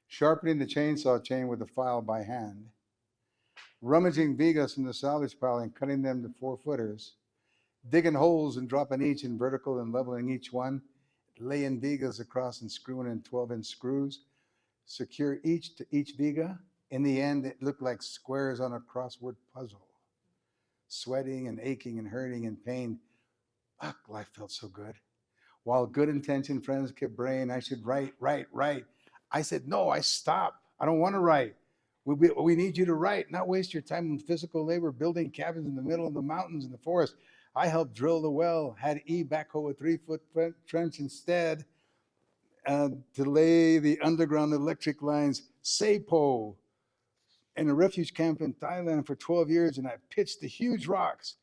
sharpening the chainsaw chain with a file by hand, rummaging vigas from the salvage pile and cutting them to 4-footers, digging holes and dropping each in vertical and leveling each one, laying vigas across and screwing in 12-inch screws, secure each to each viga. In the end, it looked like squares on a crossword puzzle. Sweating and aching and hurting and pain. Fuck, life felt so good. While good-intentioned friends kept braying I should write. I said, no, I stop. I don't want to write. We need you to write, not waste your time in physical labor building cabins in the middle of the mountains in the forest. I helped drill the well, had E backhoe a 3-foot trench instead to lay the underground electric lines, SAPO, in a refuge camp in Thailand for 12 years, and I pitched the huge rocks,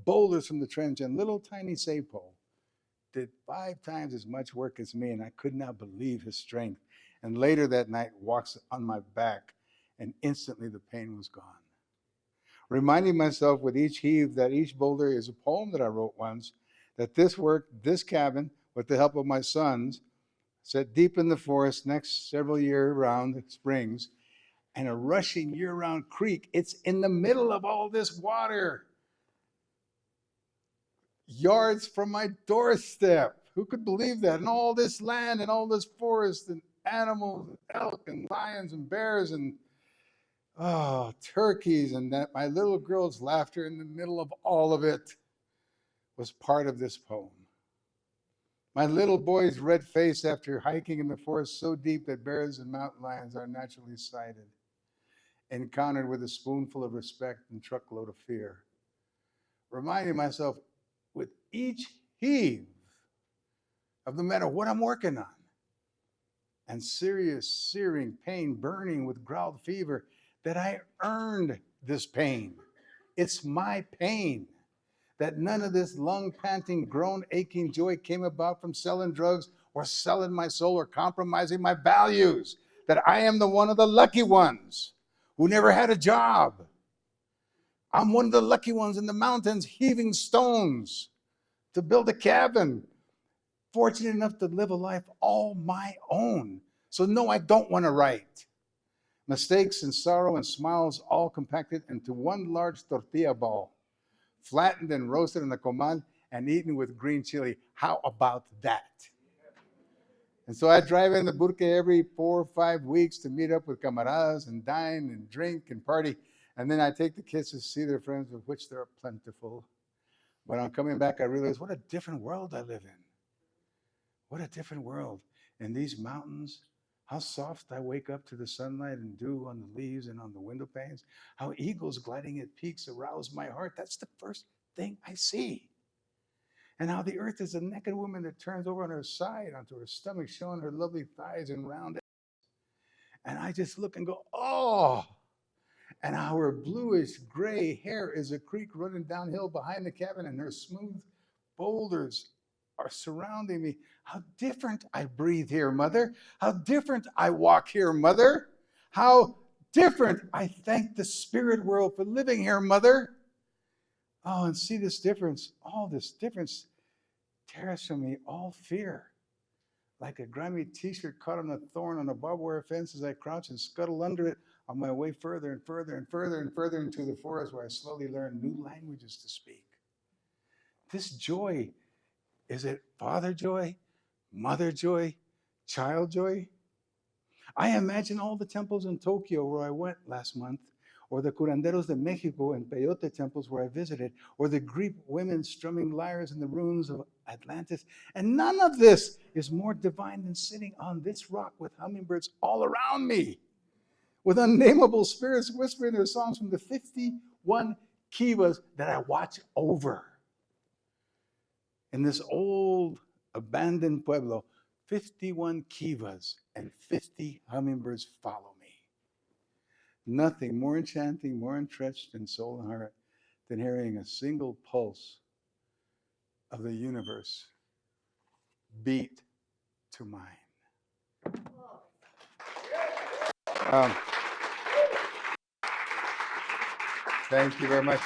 boulders from the trench, and little tiny SAPO did 5 times as much work as me, and I could not believe his strength. And later that night, walks on my back, and instantly the pain was gone. Reminding myself with each heave that each boulder is a poem that I wrote once, that this work, this cabin, with the help of my sons, set deep in the forest next several year-round springs, and a rushing year-round creek. It's in the middle of all this water, yards from my doorstep. Who could believe that? And all this land and all this forest and animals, and elk and lions and bears and turkeys, and that my little girl's laughter in the middle of all of it was part of this poem. My little boy's red face after hiking in the forest so deep that bears and mountain lions are naturally sighted, encountered with a spoonful of respect and truckload of fear. Reminding myself with each heave of no matter what I'm working on, and serious searing pain burning with growled fever, that I earned this pain. It's my pain. That none of this lung panting, groan aching joy came about from selling drugs or selling my soul or compromising my values. That I am the one of the lucky ones who never had a job. I'm one of the lucky ones in the mountains heaving stones to build a cabin. Fortunate enough to live a life all my own. So no, I don't want to write. Mistakes and sorrow and smiles all compacted into one large tortilla ball, flattened and roasted in the comal and eaten with green chili. How about that? And so I drive in the Burque every 4 or 5 weeks to meet up with camaradas and dine and drink and party. And then I take the kids to see their friends, of which there are plentiful. But on coming back, I realized what a different world I live in. What a different world. In these mountains, how soft I wake up to the sunlight and dew on the leaves and on the window panes. How eagles gliding at peaks arouse my heart. That's the first thing I see. And how the earth is a naked woman that turns over on her side onto her stomach, showing her lovely thighs and round. And I just look and go, oh. And how her bluish gray hair is a creek running downhill behind the cabin, and her smooth boulders are surrounding me. How different I breathe here, Mother. How different I walk here, Mother. How different I thank the spirit world for living here, Mother. Oh, and see this difference, all this difference tears from me all fear. Like a grimy t-shirt caught on a thorn on a barbed wire fence as I crouch and scuttle under it on my way further and further and further and further into the forest, where I slowly learn new languages to speak. This joy, is it father joy, mother joy, child joy? I imagine all the temples in Tokyo where I went last month, or the curanderos de Mexico and peyote temples where I visited, or the Greek women strumming lyres in the ruins of Atlantis. And none of this is more divine than sitting on this rock with hummingbirds all around me, with unnameable spirits whispering their songs from the 51 kivas that I watch over. In this old abandoned pueblo, 51 kivas and 50 hummingbirds follow me. Nothing more enchanting, more entrenched in soul and heart than hearing a single pulse of the universe beat to mine. Thank you very much.